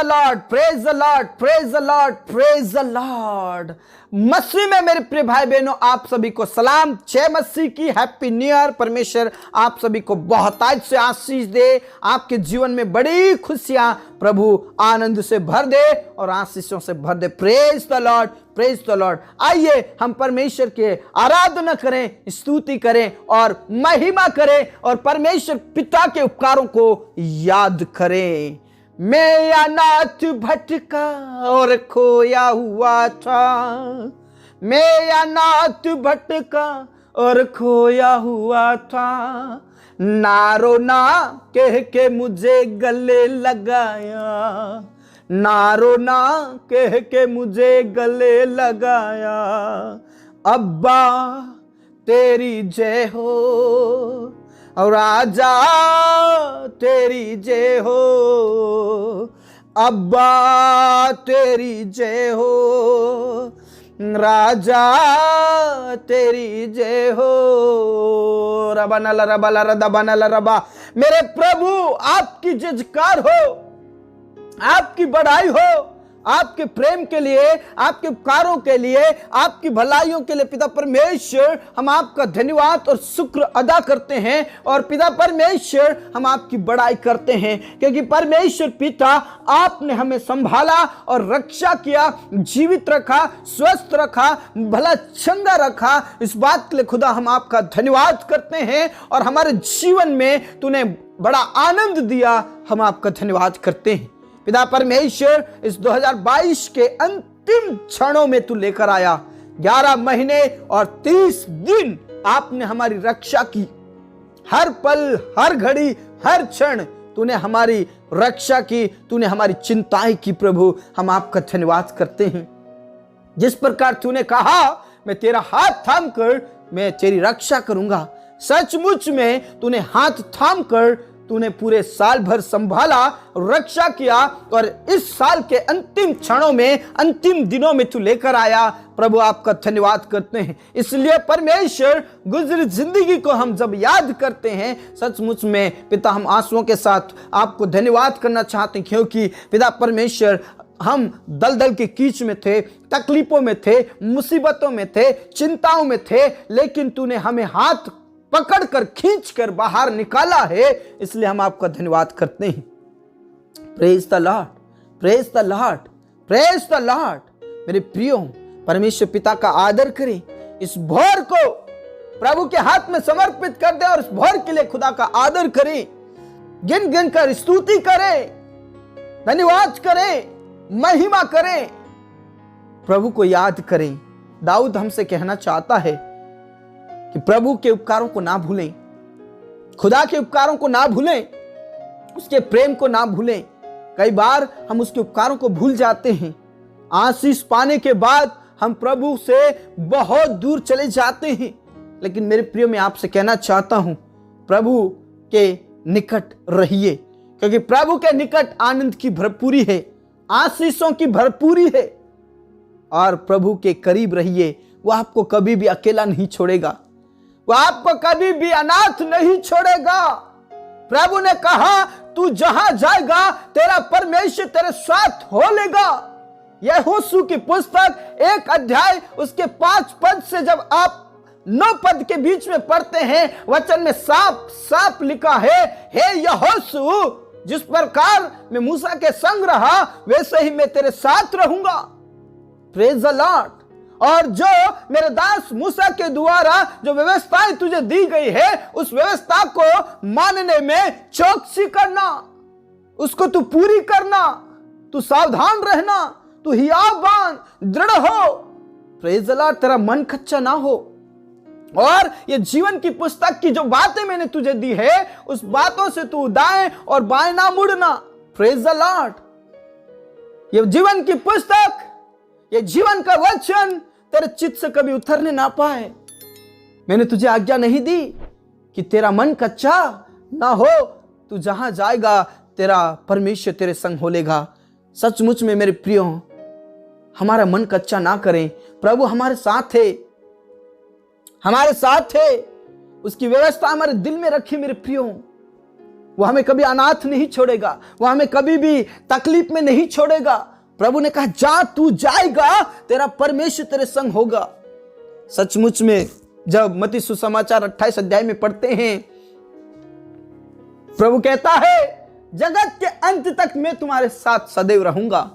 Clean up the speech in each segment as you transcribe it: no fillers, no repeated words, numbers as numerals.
Lord, praise the lord, praise the lord, praise the lord. मसीह में मेरे प्रिय भाई बहनों, आप सभी को सलाम, जय मसीह की, हैप्पी न्यू ईयर। परमेश्वर आप सभी को बहुतायत से आशीष दे, आपके जीवन में बड़ी खुशियां प्रभु आनंद से भर दे और आशीषों से भर दे। Praise the lord, praise the lord. आइए हम परमेश्वर के आराधना करें, स्तुति करें और महिमा करें और परमेश्वर पिता के उपकारों को याद करें। मैं अनाथ भटका और खोया हुआ था, मैं अनाथ भटका और खोया हुआ था, ना रोना कह के मुझे गले लगाया, ना रोना कह के मुझे गले लगाया। अब्बा तेरी जय हो और राजा तेरी जय हो, अब्बा तेरी जय हो, राजा तेरी जय हो। रबा नल रबा लर दबा नल रबा। मेरे प्रभु आपकी जयकार हो, आपकी बढ़ाई हो, आपके प्रेम के लिए, आपके उपकारों के लिए, आपकी भलाइयों के लिए पिता परमेश्वर हम आपका धन्यवाद और शुक्र अदा करते हैं। और पिता परमेश्वर हम आपकी बड़ाई करते हैं, क्योंकि परमेश्वर पिता आपने हमें संभाला और रक्षा किया, जीवित रखा, स्वस्थ रखा, भला चंगा रखा। इस बात के लिए खुदा हम आपका धन्यवाद करते हैं और हमारे जीवन में तूने बड़ा आनंद दिया, हम आपका धन्यवाद करते हैं। पिता परमेश्वर इस 2022 के अंतिम क्षणों में तू लेकर आया, 11 महीने और 30 दिन आपने हमारी रक्षा की। हर पल, हर घड़ी, हर क्षण तूने हमारी रक्षा की, तूने हमारी चिंताएं की। प्रभु हम आपका धन्यवाद करते हैं। जिस प्रकार तूने कहा मैं तेरा हाथ थाम कर मैं तेरी रक्षा करूंगा, सचमुच में तूने हाथ थाम कर तूने पूरे साल भर संभाला, रक्षा किया और इस साल के अंतिम क्षणों में, अंतिम दिनों में तू लेकर आया। प्रभु आपका धन्यवाद करते हैं। इसलिए परमेश्वर गुजरी जिंदगी को हम जब याद करते हैं, सचमुच में पिता हम आंसुओं के साथ आपको धन्यवाद करना चाहते हैं, क्योंकि पिता परमेश्वर हम दलदल के कीच में थे, तकलीफों में थे, मुसीबतों में थे, चिंताओं में थे, लेकिन तूने हमें हाथ पकड़ कर खींच कर बाहर निकाला है। इसलिए हम आपका धन्यवाद करते हैं। Praise the lord, praise the lord, praise the Lord. मेरे प्रियो, परमेश्वर पिता का आदर करें, इस भोर को प्रभु के हाथ में समर्पित कर दे और इस भोर के लिए खुदा का आदर करें, गिन गिन कर स्तुति करें, धन्यवाद करें, महिमा करें, प्रभु को याद करें। दाऊद हमसे कहना चाहता है कि प्रभु के उपकारों को ना भूलें, खुदा के उपकारों को ना भूलें, उसके प्रेम को ना भूलें। कई बार हम उसके उपकारों को भूल जाते हैं। आशीष पाने के बाद हम प्रभु से बहुत दूर चले जाते हैं। लेकिन मेरे प्रियो, मैं आपसे कहना चाहता हूं, प्रभु के निकट रहिए, क्योंकि प्रभु के निकट आनंद की भरपूरी है, आशीषों की भरपूरी है। और प्रभु के करीब रहिए, वह आपको कभी भी अकेला नहीं छोड़ेगा, वह आपको कभी भी अनाथ नहीं छोड़ेगा। प्रभु ने कहा तू जहां जाएगा तेरा परमेश्वर तेरे साथ हो लेगा। यहोशू की पुस्तक 1 अध्याय उसके 5 पद से जब आप 9 पद के बीच में पढ़ते हैं, वचन में साफ साफ लिखा है, हे यहोशू, जिस प्रकार मैं मूसा के संग रहा वैसे ही मैं तेरे साथ रहूंगा। Praise the Lord. और जो मेरे दास मूसा के द्वारा जो व्यवस्थाएं तुझे दी गई है, उस व्यवस्था को मानने में चौकसी करना, उसको तू पूरी करना, तू सावधान रहना, तू हियाव बांध, दृढ़ हो। Praise the Lord. तेरा मन कच्चा ना हो और ये जीवन की पुस्तक की जो बातें मैंने तुझे दी है, उस बातों से तू दाएं और बाएं ना मुड़ना। Praise the Lord. ये जीवन की पुस्तक, ये जीवन का वचन तेरे चित्त से कभी उतरने ना पाए। मैंने तुझे आज्ञा नहीं दी कि तेरा मन कच्चा ना हो। तू जहां जाएगा तेरा परमेश्वर तेरे संग हो लेगा। सचमुच में मेरे प्रियो, हमारा मन कच्चा ना करें। प्रभु हमारे साथ है, हमारे साथ है। उसकी व्यवस्था हमारे दिल में रखी। मेरे प्रियो, वो हमें कभी अनाथ नहीं छोड़ेगा, वो हमें कभी भी तकलीफ में नहीं छोड़ेगा। प्रभु ने कहा जा, तू जाएगा, तेरा परमेश्वर तेरे संग होगा। सचमुच में जब मत्ती सुसमाचार 28 अध्याय में पढ़ते हैं, प्रभु कहता है जगत के अंत तक मैं तुम्हारे साथ सदैव रहूंगा।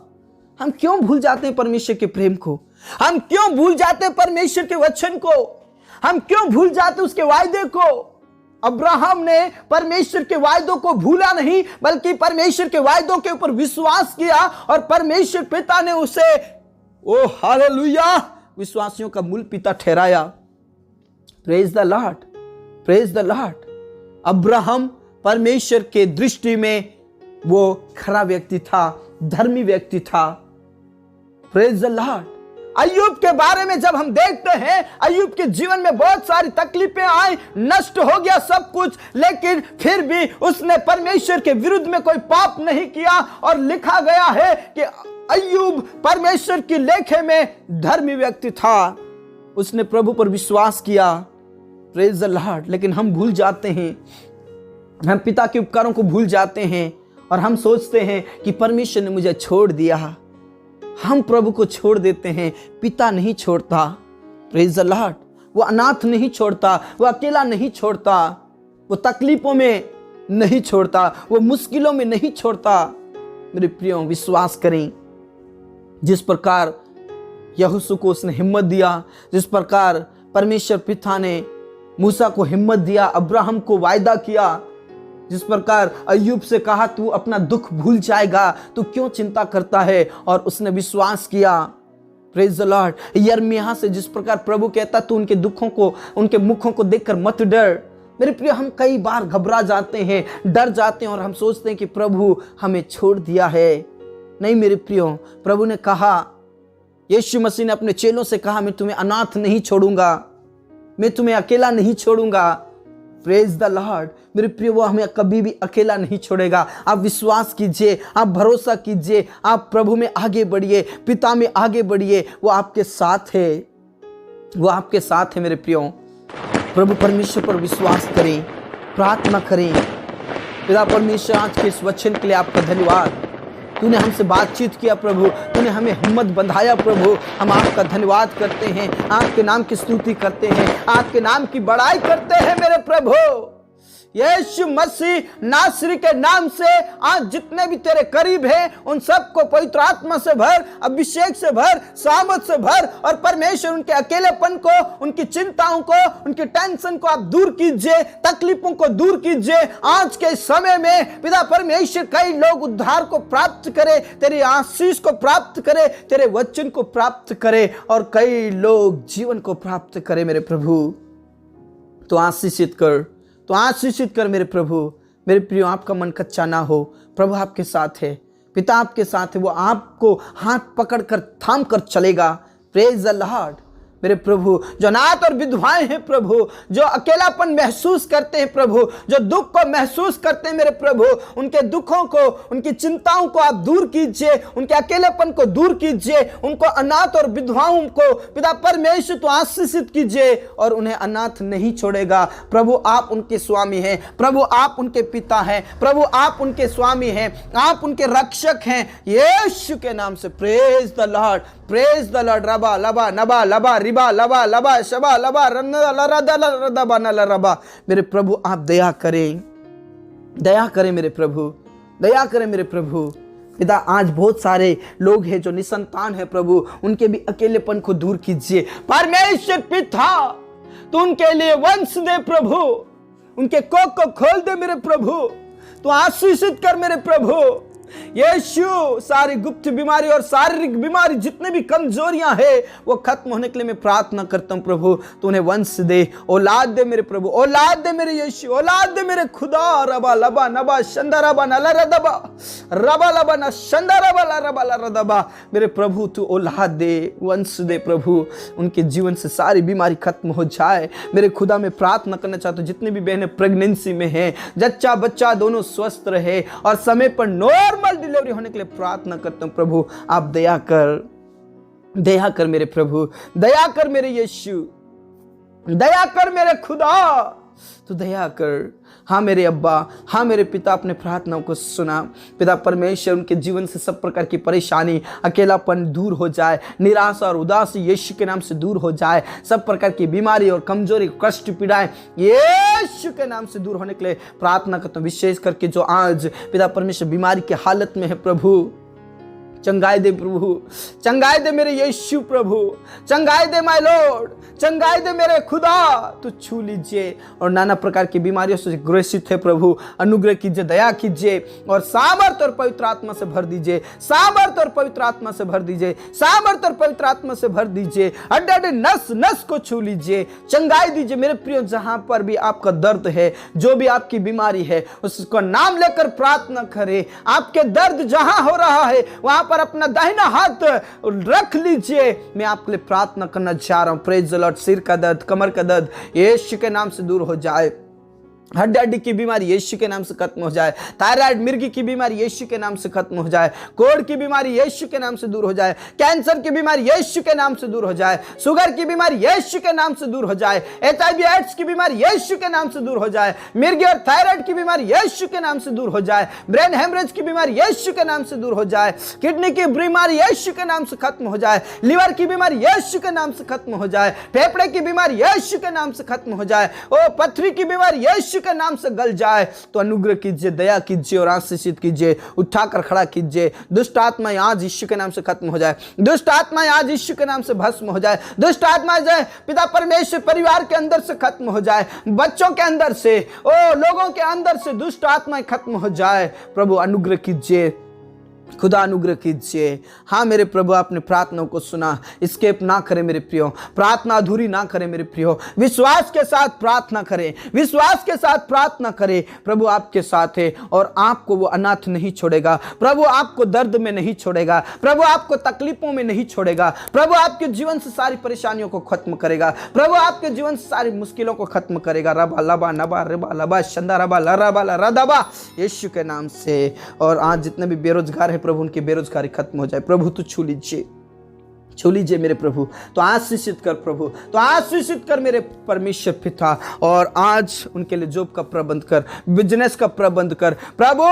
हम क्यों भूल जाते हैं परमेश्वर के प्रेम को? हम क्यों भूल जाते हैं परमेश्वर के वचन को? हम क्यों भूल जाते हैं उसके वायदे को? अब्राहम ने परमेश्वर के वायदों को भूला नहीं, बल्कि परमेश्वर के वायदों के ऊपर विश्वास किया और परमेश्वर पिता ने उसे, ओ हालेलुया, विश्वासियों का मूल पिता ठहराया। Praise the lord, praise the Lord. Abraham परमेश्वर के दृष्टि में वो खरा व्यक्ति था, धर्मी व्यक्ति था। Praise the Lord. अय्यूब के बारे में जब हम देखते हैं, अय्यूब के जीवन में बहुत सारी तकलीफें आई, नष्ट हो गया सब कुछ, लेकिन फिर भी उसने परमेश्वर के विरुद्ध में कोई पाप नहीं किया। और लिखा गया है कि अय्यूब परमेश्वर की लेखे में धर्मी व्यक्ति था, उसने प्रभु पर विश्वास किया। Praise the Lord. लेकिन हम भूल जाते हैं, हम पिता के उपकारों को भूल जाते हैं और हम सोचते हैं कि परमेश्वर ने मुझे छोड़ दिया। हम प्रभु को छोड़ देते हैं, पिता नहीं छोड़ता। Praise the Lord. वो अनाथ नहीं छोड़ता, वो अकेला नहीं छोड़ता, वो तकलीफों में नहीं छोड़ता, वो मुश्किलों में नहीं छोड़ता। मेरे प्रियो, विश्वास करें, जिस प्रकार यहोशू को उसने हिम्मत दिया, जिस प्रकार परमेश्वर पिता ने मूसा को हिम्मत दिया, अब्राहम को वायदा किया, जिस प्रकार अय्यूब से कहा तू अपना दुख भूल जाएगा, तू क्यों चिंता करता है, और उसने विश्वास किया। Praise the Lord. यिर्मयाह से जिस प्रकार प्रभु कहता तू उनके दुखों को, उनके मुखों को देखकर मत डर। मेरे प्रिय, हम कई बार घबरा जाते हैं, डर जाते हैं और हम सोचते हैं कि प्रभु हमें छोड़ दिया है। नहीं मेरे प्रियो, प्रभु ने कहा, यीशु मसीह ने अपने चेलों से कहा, मैं तुम्हें अनाथ नहीं छोड़ूंगा, मैं तुम्हें अकेला नहीं छोड़ूंगा। Praise the Lord. मेरे प्रिय, वो हमें कभी भी अकेला नहीं छोड़ेगा। आप विश्वास कीजिए, आप भरोसा कीजिए, आप प्रभु में आगे बढ़िए, पिता में आगे बढ़िए, वो आपके साथ है, वो आपके साथ है। मेरे प्रियो, प्रभु परमेश्वर पर विश्वास करें, प्रार्थना करें। पिता परमेश्वर, आज के इस वचन के लिए आपका धन्यवाद। तूने हमसे बातचीत किया प्रभु, तूने हमें हिम्मत बंधाया प्रभु। हम आपका धन्यवाद करते हैं, आपके नाम की स्तुति करते हैं, आपके नाम की बड़ाई करते हैं मेरे प्रभु। यीशु मसीह नासरी के नाम से आज जितने भी तेरे करीब हैं उन सबको पवित्र आत्मा से भर, अभिषेक से भर, सामर्थ से भर, और परमेश्वर उनके अकेलेपन को, उनकी चिंताओं को, उनकी टेंशन को आप दूर कीजिए, तकलीफों को दूर कीजिए। आज के समय में पिता परमेश्वर कई लोग उद्धार को प्राप्त करे, तेरी आशीष को प्राप्त करे, तेरे वचन को प्राप्त करे, और कई लोग जीवन को प्राप्त करे मेरे प्रभु। तो आशीषित कर, तो आशीषित कर मेरे प्रभु। मेरे प्रियो, आपका मन कच्चा ना हो, प्रभु आपके साथ है, पिता आपके साथ है, वो आपको हाथ पकड़कर थाम कर चलेगा। Praise the Lord. मेरे प्रभु, जो अनाथ और विधवाएं हैं प्रभु, जो अकेलापन महसूस करते हैं प्रभु, जो दुख को महसूस करते हैं मेरे प्रभु, उनके दुखों को, उनकी चिंताओं को आप दूर कीजिए, उनके अकेलेपन को दूर कीजिए, उनको अनाथ और विधवाओं को पिता परमेश्वर तो आशीषित कीजिए, और उन्हें अनाथ नहीं छोड़ेगा। प्रभु आप उनके स्वामी हैं, प्रभु आप उनके पिता हैं, प्रभु आप उनके स्वामी हैं, आप उनके रक्षक हैं। यीशु के नाम से praise the lord, praise the Lord. रबा लबा नबा लबा रिबा लबा लबा शबा लबा रबा नलरबा। मेरे प्रभु आप दया करें, दया करें मेरे प्रभु, दया करें मेरे प्रभु। पिता, आज बहुत सारे लोग हैं जो निसंतान है प्रभु, उनके भी अकेलेपन को दूर कीजिए। परमेश्वर पिता, तो उनके लिए वंश दे प्रभु, उनके कोख को खोल दे मेरे प्रभु, तो आशीषित कर मेरे प्रभु। यीशु, सारी गुप्त बीमारी और शारीरिक बीमारी, जितने भी कमजोरियां हैं, वो खत्म होने के लिए मैं प्रार्थना करता हूं प्रभु। तू उन्हें वंश दे, औलाद दे मेरे प्रभु, औलाद दे मेरे यीशु, औलाद दे मेरे खुदा। रबा लबा नबा शंदरबा नलरदबा रबा लबा न शंदरबा रबा लरदबा। मेरे प्रभु तू औलाद दे, वंश दे प्रभु, उनके जीवन से सारी बीमारी खत्म हो जाए मेरे खुदा। मैं प्रार्थना करना चाहता हूं जितनी भी बहनें प्रेगनेंसी में हैं, जच्चा बच्चा दोनों स्वस्थ रहे और समय पर नॉर्मल डिलीवरी होने के लिए प्रार्थना करता हूं प्रभु। आप दया कर, दया कर मेरे प्रभु, दया कर मेरे यीशु, दया कर मेरे खुदा। तू दया कर। हाँ मेरे अब्बा, हाँ मेरे पिता, अपने प्रार्थनाओं को सुना। पिता परमेश्वर, उनके जीवन से सब प्रकार की परेशानी, अकेलापन दूर हो जाए, निराशा और उदासी यीशु के नाम से दूर हो जाए। सब प्रकार की बीमारी और कमजोरी, कष्ट, पीड़ाएं यीशु के नाम से दूर होने के लिए प्रार्थना करता हूँ। विशेष करके जो आज पिता परमेश्वर बीमारी की हालत में है, प्रभु चंगाई दे प्रभु, चंगाई दे मेरे यीशु प्रभु, चंगाई दे माय लॉर्ड, चंगाई दे मेरे खुदा। तू छू लीजिए और नाना प्रकार की बीमारियों से ग्रसित है प्रभु, अनुग्रह कीजिए, दया कीजिए और सामर्थ्य और पवित्र आत्मा से भर दीजिए, सामर्थ्य और पवित्र आत्मा से भर दीजिए, सामर्थ्य और पवित्र आत्मा से भर दीजिए। हड्डी नस नस को छू लीजिए, चंगाई दीजिए मेरे प्रियो। जहां पर भी आपका दर्द है, जो भी आपकी बीमारी है, उसका नाम लेकर प्रार्थना करें। आपके दर्द जहां हो रहा है वहां पर अपना दाहिना हाथ रख लीजिए। मैं आपके लिए प्रार्थना करना चाह रहा हूं। Praise the Lord. सिर का दर्द, कमर का दर्द यीशु के नाम से दूर हो जाए। हड्डी की बीमारी यीशु के नाम से खत्म हो जाए। थायराइड, मिर्गी की बीमारी यीशु के नाम से खत्म हो जाए। कोढ़ की बीमारी यीशु के नाम से दूर हो जाए। कैंसर की बीमारी यीशु के नाम से दूर हो जाए। शुगर की बीमारी यीशु के नाम से दूर हो जाए। HIV एड्स की बीमारी यीशु के नाम से दूर हो जाए। मिर्गी और थायराइड की बीमारी यीशु के नाम से दूर हो जाए। ब्रेन हेमरेज की बीमारी यीशु के नाम से दूर हो जाए। किडनी की बीमारी यीशु के नाम से खत्म हो जाए। लीवर की बीमारी यीशु के नाम से खत्म हो जाए। फेफड़े की बीमारी यीशु के नाम से खत्म हो जाए। ओ पथरी की बीमारी यीशु के नाम से गल जाए। तो अनुग्रह कीजिए, दया कीजिए और आशीषित कीजिए, उठाकर खड़ा कीजिए। दुष्ट आत्मा आज यीशु के नाम से खत्म हो जाए। दुष्ट आत्मा आज यीशु के नाम से भस्म हो जाए। दुष्ट आत्मा जाए पिता परमेश्वर परिवार के अंदर से खत्म हो जाए। बच्चों के अंदर से, ओ लोगों के अंदर से दुष्ट आत्माएं खत्म हो जाए। प्रभु अनुग्रह कीजिए, खुदा अनुग्रह कीजिए। हाँ मेरे प्रभु, आपने प्रार्थनाओं को सुना। स्केप ना करें मेरे प्रियो, प्रार्थना अधूरी ना करें मेरे प्रियो। विश्वास के साथ प्रार्थना करें, विश्वास के साथ प्रार्थना करें। प्रभु आपके साथ है और आपको वो अनाथ नहीं छोड़ेगा। प्रभु आपको दर्द में नहीं छोड़ेगा। प्रभु आपको तकलीफों में नहीं छोड़ेगा। प्रभु आपके जीवन से सारी परेशानियों को खत्म करेगा। प्रभु आपके जीवन से सारी मुश्किलों को खत्म करेगा। रबा लबा नबा रबा लबा शंदा रबा लरबा लरदबा यीशु के नाम से। और आज जितने भी बेरोजगार है प्रभु, उनकी बेरोजगारी खत्म हो जाए। प्रभु तो छू लीजिए, छू लीजिए मेरे प्रभु। तो आशीषित कर प्रभु, तो आशीषित कर मेरे परमेश्वर पिता। और आज उनके लिए जॉब का प्रबंध कर, बिजनेस का प्रबंध कर प्रभु।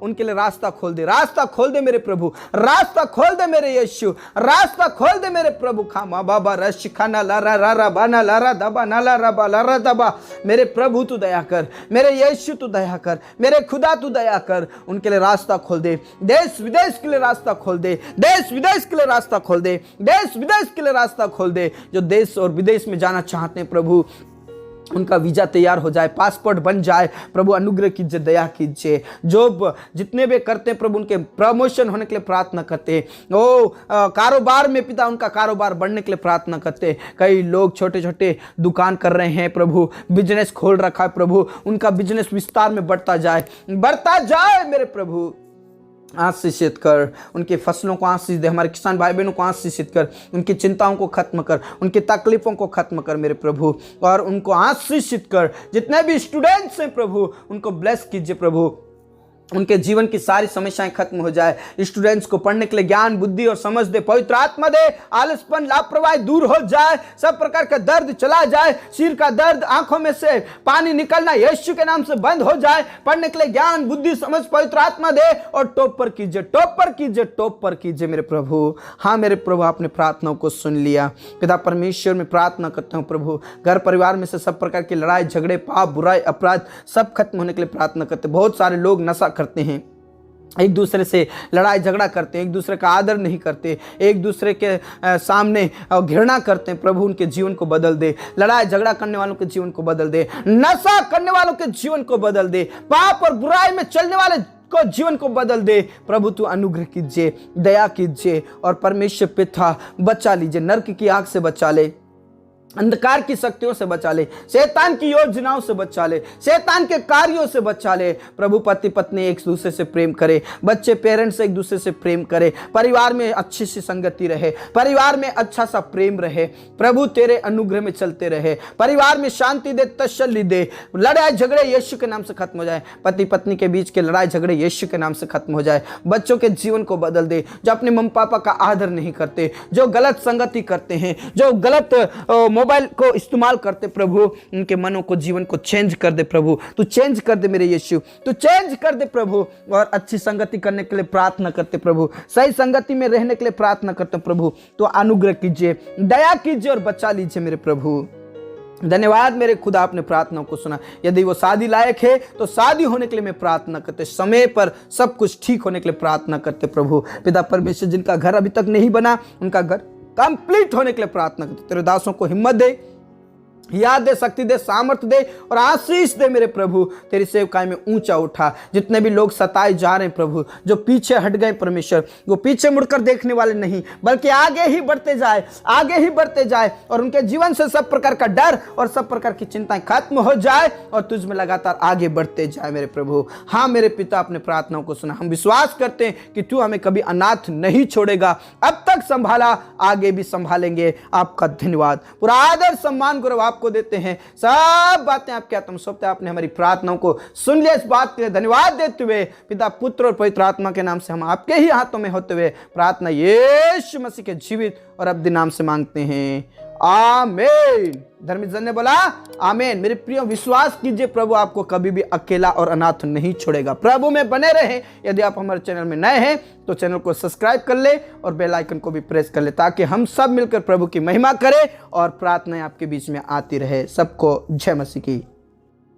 उनके लिए रास्ता खोल दे, रास्ता खोल दे मेरे प्रभु, रास्ता खोल दे मेरे यीशु, रास्ता खोल दे मेरे प्रभु। खामा बाबा रश खाना लारा रारा बाना लारा दबा नाला रबा लारा दबा। मेरे प्रभु तू दया कर, मेरे यीशु तू दया कर, मेरे खुदा तू दया कर। उनके लिए रास्ता खोल दे, देश विदेश के लिए रास्ता खोल दे, देश विदेश के लिए रास्ता खोल दे, देश विदेश के लिए रास्ता खोल दे। जो देश और विदेश में जाना चाहते हैं प्रभु, उनका वीजा तैयार हो जाए, पासपोर्ट बन जाए। प्रभु अनुग्रह कीजिए, दया कीजिए। जो जितने भी करते हैं प्रभु, उनके प्रमोशन होने के लिए प्रार्थना करते हैं। ओ कारोबार में पिता, उनका कारोबार बढ़ने के लिए प्रार्थना करते हैं। कई लोग छोटे छोटे दुकान कर रहे हैं प्रभु, बिजनेस खोल रखा है प्रभु, उनका बिजनेस विस्तार में बढ़ता जाए, बढ़ता जाए मेरे प्रभु। आशीषित कर, उनकी फसलों को आशीष दे, हमारे किसान भाई बहनों को आशीषित कर, उनकी चिंताओं को खत्म कर, उनकी तकलीफों को खत्म कर मेरे प्रभु, और उनको आशीषित कर। जितने भी स्टूडेंट्स हैं प्रभु, उनको ब्लेस कीजिए प्रभु। उनके जीवन की सारी समस्याएं खत्म हो जाए। स्टूडेंट्स को पढ़ने के लिए ज्ञान, बुद्धि और समझ दे, पवित्र आत्मा दे। आलसपन, लापरवाही दूर हो जाए, सब प्रकार का दर्द चला जाए। सिर का दर्द, आंखों में से पानी निकलना यीशु के नाम से बंद हो जाए। पढ़ने के लिए ज्ञान, बुद्धि, समझ, पवित्र आत्मा दे और टॉप पर कीजिए, टॉप पर कीजिए, टॉप पर कीजिए मेरे प्रभु। हाँ मेरे प्रभु, आपने प्रार्थनाओं को सुन लिया। पिता परमेश्वर में प्रार्थना करता हूँ प्रभु, घर परिवार में से सब प्रकार की लड़ाई झगड़े, पाप, बुराई, अपराध सब खत्म होने के लिए प्रार्थना करते। बहुत सारे लोग नशा करते हैं, एक दूसरे से लड़ाई झगड़ा करते हैं, एक दूसरे का आदर नहीं करते, एक दूसरे के सामने घृणा करते हैं। प्रभु उनके जीवन को बदल दे, लड़ाई झगड़ा करने वालों के जीवन को बदल दे, नशा करने वालों के जीवन को बदल दे, पाप और बुराई में चलने वाले को जीवन को बदल दे। प्रभु तू अनुग्रह कीजिए, दया कीजिए और परमेश्वर पिता बचा लीजिए, नरक की आग से बचा ले, अंधकार की शक्तियों से बचा ले, शैतान की योजनाओं से बचा ले, शैतान के कार्यों से बचा ले। प्रभु पति पत्नी एक दूसरे से प्रेम करे, बच्चे पेरेंट्स एक दूसरे से प्रेम करे, परिवार में अच्छी सी संगति रहे, परिवार में अच्छा सा प्रेम रहे। प्रभु तेरे अनुग्रह में चलते रहे, परिवार में शांति दे, तसल्ली दे। लड़ाई झगड़े यीशु के नाम से खत्म हो जाए, पति पत्नी के बीच के लड़ाई झगड़े यीशु के नाम से खत्म हो जाए। बच्चों के जीवन को बदल दे, जो अपने मम्मी पापा का आदर नहीं करते, जो गलत संगति करते हैं, जो गलत मोबाइल को इस्तेमाल करते प्रभु, उनके मनों को, जीवन को चेंज कर दे प्रभु। तू चेंज कर दे मेरे यीशु, तू चेंज कर दे प्रभु। और अच्छी संगति करने के लिए प्रार्थना करते प्रभु, सही संगति में रहने के लिए प्रार्थना करते प्रभु। तो अनुग्रह कीजिए, दया कीजिए और बचा लीजिए मेरे प्रभु। धन्यवाद मेरे खुदा, आपने प्रार्थनाओं को सुना। यदि वो शादी लायक है तो शादी होने के लिए मैं प्रार्थना करते, समय पर सब कुछ ठीक होने के लिए प्रार्थना करते प्रभु। पिता परमेश्वर, जिनका घर अभी तक नहीं बना, उनका घर कंप्लीट होने के लिए प्रार्थना करते। तेरे दासों को हिम्मत दे, याद दे, शक्ति दे, सामर्थ्य दे और आशीष दे मेरे प्रभु। तेरी सेवकाई में ऊंचा उठा। जितने भी लोग सताए जा रहे हैं प्रभु, जो पीछे हट गए परमेश्वर, वो पीछे मुड़कर देखने वाले नहीं, बल्कि आगे ही बढ़ते जाए, आगे ही बढ़ते जाए और उनके जीवन से सब प्रकार का डर और सब प्रकार की चिंताएं खत्म हो जाए और तुझ में लगातार आगे बढ़ते जाए मेरे प्रभु। हाँ मेरे पिता, अपने प्रार्थनाओं को सुना। हम विश्वास करते हैं कि तू हमें कभी अनाथ नहीं छोड़ेगा। अब तक संभाला, आगे भी संभालेंगे। आपका धन्यवाद, पूरा आदर सम्मान गौरव आपको देते हैं। सब बातें आपके हाथ में सौंपते हैं। आपने हमारी प्रार्थनाओं को सुन लिया, इस बात के लिए धन्यवाद देते हुए पिता, पुत्र और पवित्र आत्मा के नाम से हम आपके ही हाथों में होते हुए प्रार्थना यीशु मसीह के जीवित और अब्दी नाम से मांगते हैं, आमीन। धर्मजन ने बोला आमीन। मेरे प्रिय, विश्वास कीजिए, प्रभु आपको कभी भी अकेला और अनाथ नहीं छोड़ेगा। प्रभु में बने रहे। यदि आप हमारे चैनल में नए हैं तो चैनल को सब्सक्राइब कर ले और बेल आइकन को भी प्रेस कर ले, ताकि हम सब मिलकर प्रभु की महिमा करें और प्रार्थनाएं आपके बीच में आती रहे। सबको जय मसीह की।